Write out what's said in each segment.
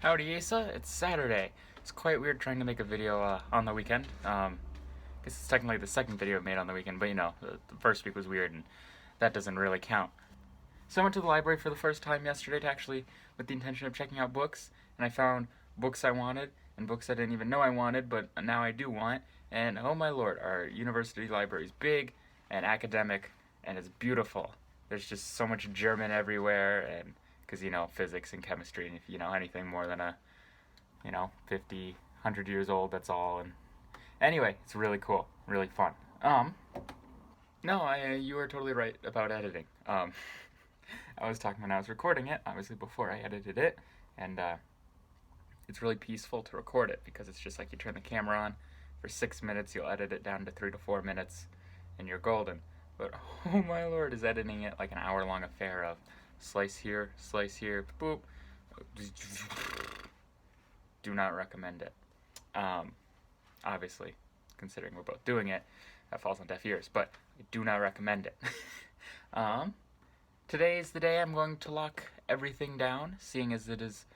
Howdy Asa, it's Saturday. It's quite weird trying to make a video on the weekend. Guess it's technically the second video I made on the weekend, but the first week was weird and that doesn't really count. So I went to the library for the first time yesterday with the intention of checking out books, and I found books I wanted and books I didn't even know I wanted, but now I do want. And oh my lord, our university library is big and academic and it's beautiful. There's just so much German everywhere, and because physics and chemistry, and if anything more than 50 100 years old, that's all. And anyway, it's really cool, really fun. No, you were totally right about editing. I was talking when I was recording it, obviously before I edited it, and it's really peaceful to record it because it's just like you turn the camera on for 6 minutes, you'll edit it down to 3 to 4 minutes, and you're golden. But oh my lord, is editing it like an hour-long affair of slice here, boop. Do not recommend it. Obviously, considering we're both doing it, that falls on deaf ears, but I do not recommend it. Today is the day I'm going to lock everything down, seeing as it is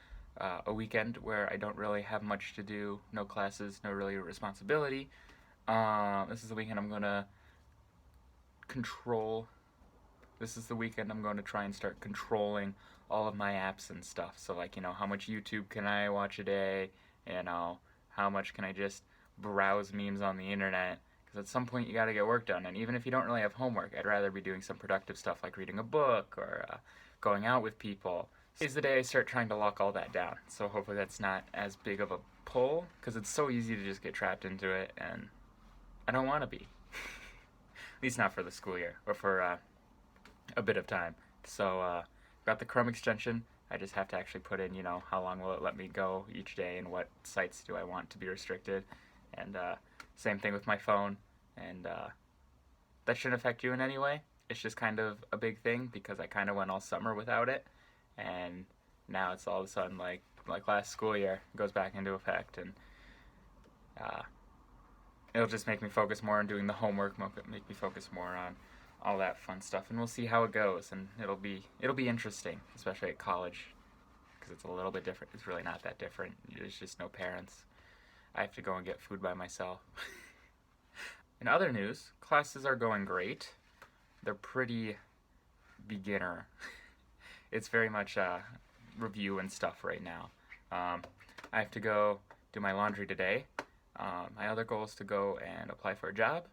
a weekend where I don't really have much to do, no classes, no really responsibility. This is the weekend I'm going to try and start controlling all of my apps and stuff. So like, how much YouTube can I watch a day? How much can I just browse memes on the internet? Because at some point you got to get work done. And even if you don't really have homework, I'd rather be doing some productive stuff like reading a book or going out with people. Today's the day I start trying to lock all that down. So hopefully that's not as big of a pull, because it's so easy to just get trapped into it, and I don't want to be. At least not for the school year, or for a bit of time. So got the Chrome extension. I just have to actually put in, how long will it let me go each day and what sites do I want to be restricted. And same thing with my phone. And that shouldn't affect you in any way. It's just kind of a big thing because I kind of went all summer without it. And now it's all of a sudden like last school year, it goes back into effect. And it'll just make me focus more on doing the homework, make me focus more on all that fun stuff, and we'll see how it goes. And it'll be interesting, especially at college, because it's a little bit different. It's really not that different. There's just no parents. I have to go and get food by myself. In other news, classes are going great. They're pretty beginner. It's very much review and stuff right now. I have to go do my laundry today. My other goal is to go and apply for a job.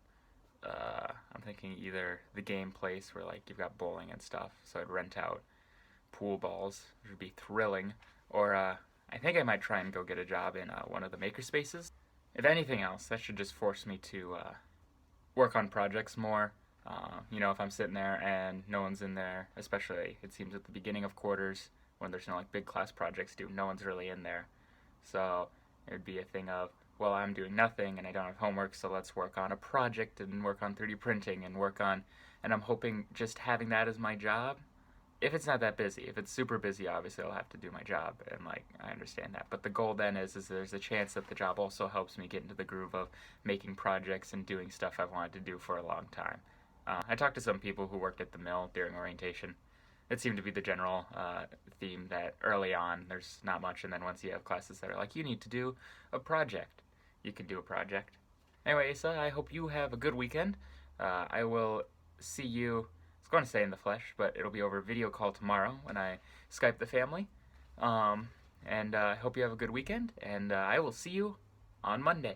I'm thinking either the game place where like you've got bowling and stuff, so I'd rent out pool balls, which would be thrilling, or I think I might try and go get a job in one of the maker spaces. If anything else, that should just force me to work on projects more. If I'm sitting there and no one's in there, especially it seems at the beginning of quarters when there's no like big class projects due, no one's really in there. So it would be a thing of, well, I'm doing nothing and I don't have homework, so let's work on a project and work on 3D printing and and I'm hoping just having that as my job. If it's not that busy, if it's super busy, obviously I'll have to do my job, and I understand that. But the goal then is there's a chance that the job also helps me get into the groove of making projects and doing stuff I've wanted to do for a long time. I talked to some people who worked at the mill during orientation. It seemed to be the general theme that early on there's not much, and then once you have classes that are like, you need to do a project, you can do a project. Anyway, Asa, I hope you have a good weekend. I will see you, I was going to say in the flesh, but it'll be over video call tomorrow when I Skype the family. And I hope you have a good weekend, and I will see you on Monday.